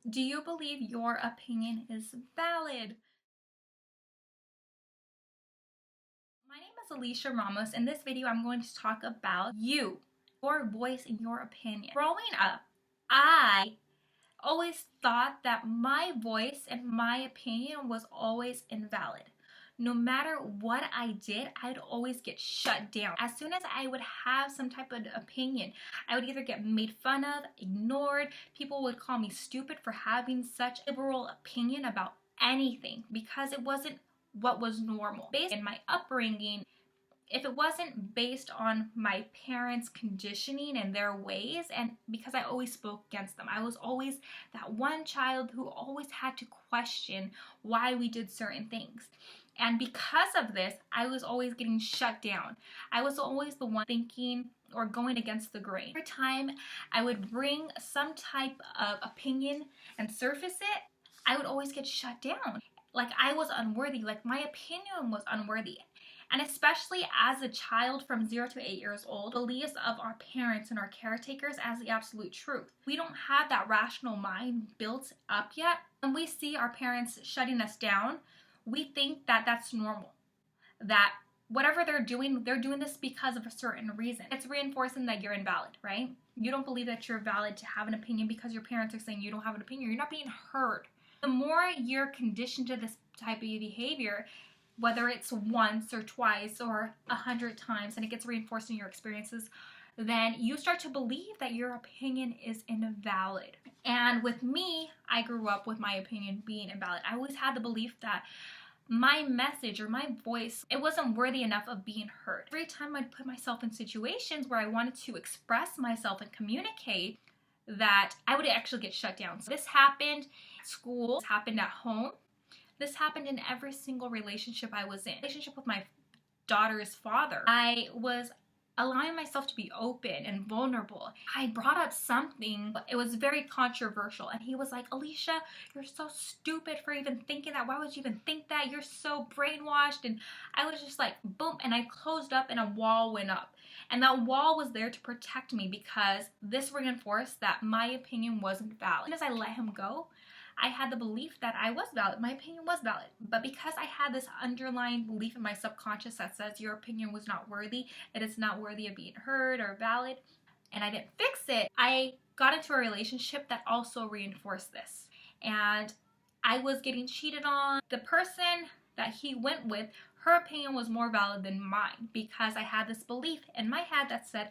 Do you believe your opinion is valid? My name is Alicia Ramos. In this video, I'm going to talk about you, your voice and your opinion. Growing up, I always thought that my voice and my opinion was always invalid. No matter what I did, I'd always get shut down. As soon as I would have some type of opinion, I would either get made fun of, ignored. People would call me stupid for having such a liberal opinion about anything because it wasn't what was normal. Based in my upbringing, if it wasn't based on my parents' conditioning and their ways, and because I always spoke against them, I was always that one child who always had to question why we did certain things. And because of this, I was always getting shut down. I was always the one thinking or going against the grain. Every time I would bring some type of opinion and surface it, I would always get shut down. Like I was unworthy, like my opinion was unworthy. And especially as a child from 0 to 8 years old, beliefs of our parents and our caretakers as the absolute truth. We don't have that rational mind built up yet. When we see our parents shutting us down, we think that that's normal. That whatever they're doing this because of a certain reason. It's reinforcing that you're invalid, right? You don't believe that you're valid to have an opinion because your parents are saying you don't have an opinion. You're not being heard. The more you're conditioned to this type of behavior, whether it's once or twice or 100 times, and it gets reinforced in your experiences, then you start to believe that your opinion is invalid. And with me, I grew up with my opinion being invalid. I always had the belief that my message or my voice, it wasn't worthy enough of being heard. Every time I'd put myself in situations where I wanted to express myself and communicate, that I would actually get shut down. So this happened at school, this happened at home. This happened in every single relationship I was in. Relationship with my daughter's father, I was allowing myself to be open and vulnerable. I brought up something, it was very controversial, and he was like, Alicia, you're so stupid for even thinking that. Why would you even think that? You're so brainwashed. And I was just like, boom, and I closed up and a wall went up. And that wall was there to protect me because this reinforced that my opinion wasn't valid. As I let him go, I had the belief that I was valid. My opinion was valid. But because I had this underlying belief in my subconscious that says your opinion was not worthy, it is not worthy of being heard or valid, and I didn't fix it, I got into a relationship that also reinforced this. And I was getting cheated on. The person that he went with, her opinion was more valid than mine because I had this belief in my head that said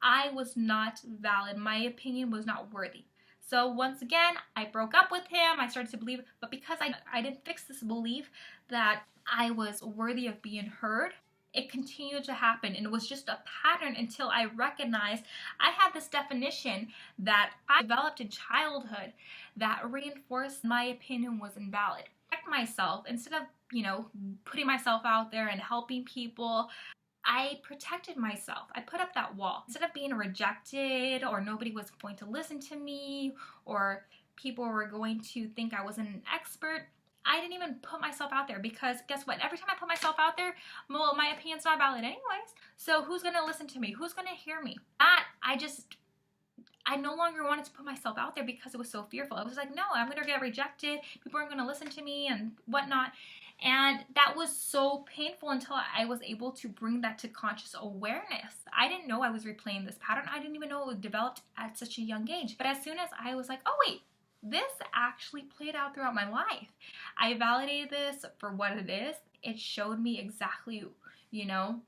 I was not valid. My opinion was not worthy. So once again, I broke up with him. I started to believe, but because I didn't fix this belief that I was worthy of being heard, it continued to happen. And it was just a pattern until I recognized I had this definition that I developed in childhood that reinforced my opinion was invalid. Protect myself instead of, putting myself out there and helping people. I protected myself. I put up that wall. Instead of being rejected or nobody was going to listen to me or people were going to think I wasn't an expert, I didn't even put myself out there because guess what? Every time I put myself out there, well, my opinion's not valid anyways. So who's going to listen to me? Who's going to hear me? I no longer wanted to put myself out there because it was so fearful. I was like, no, I'm going to get rejected. People aren't going to listen to me and whatnot. And that was so painful until I was able to bring that to conscious awareness. I didn't know I was replaying this pattern. I didn't even know it was developed at such a young age. But as soon as I was like, oh wait, this actually played out throughout my life. I validated this for what it is. It showed me exactly,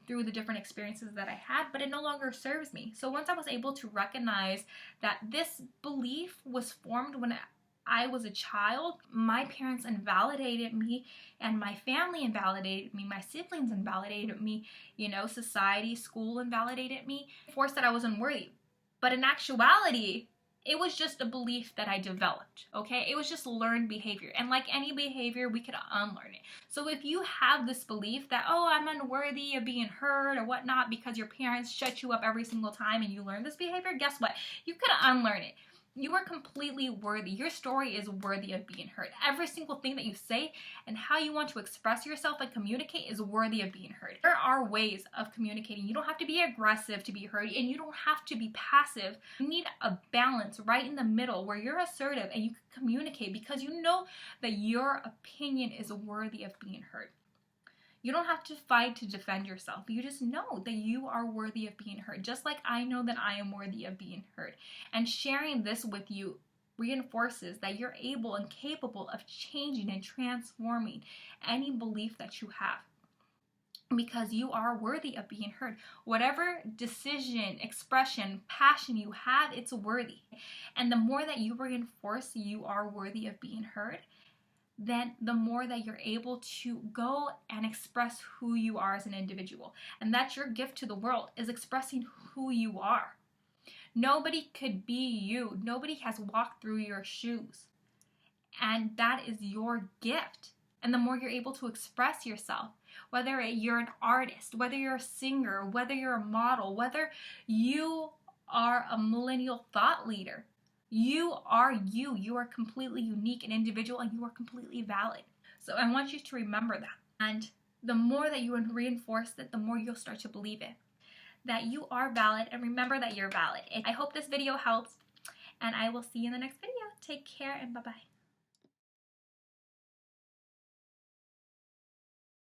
through the different experiences that I had, but it no longer serves me. So once I was able to recognize that this belief was formed when I was a child, my parents invalidated me and my family invalidated me, my siblings invalidated me, society, school invalidated me, forced that I was unworthy. But in actuality, it was just a belief that I developed, okay? It was just learned behavior. And like any behavior, we could unlearn it. So if you have this belief that, oh, I'm unworthy of being heard or whatnot because your parents shut you up every single time and you learn this behavior, guess what? You could unlearn it. You are completely worthy. Your story is worthy of being heard. Every single thing that you say and how you want to express yourself and communicate is worthy of being heard. There are ways of communicating. You don't have to be aggressive to be heard, and you don't have to be passive. You need a balance right in the middle where you're assertive and you can communicate because you know that your opinion is worthy of being heard. You don't have to fight to defend yourself. You just know that you are worthy of being heard, just like I know that I am worthy of being heard. And sharing this with you reinforces that you're able and capable of changing and transforming any belief that you have, because you are worthy of being heard. Whatever decision, expression, passion you have, it's worthy. And the more that you reinforce you are worthy of being heard, then the more that you're able to go and express who you are as an individual. And that's your gift to the world, is expressing who you are. Nobody could be you. Nobody has walked through your shoes. And that is your gift. And the more you're able to express yourself, whether you're an artist, whether you're a singer, whether you're a model, whether you are a millennial thought leader, you are you. You are completely unique and individual, and you are completely valid. So I want you to remember that. And the more that you reinforce it, the more you'll start to believe it, that you are valid, and remember that you're valid. I hope this video helps, and I will see you in the next video. Take care, and bye-bye.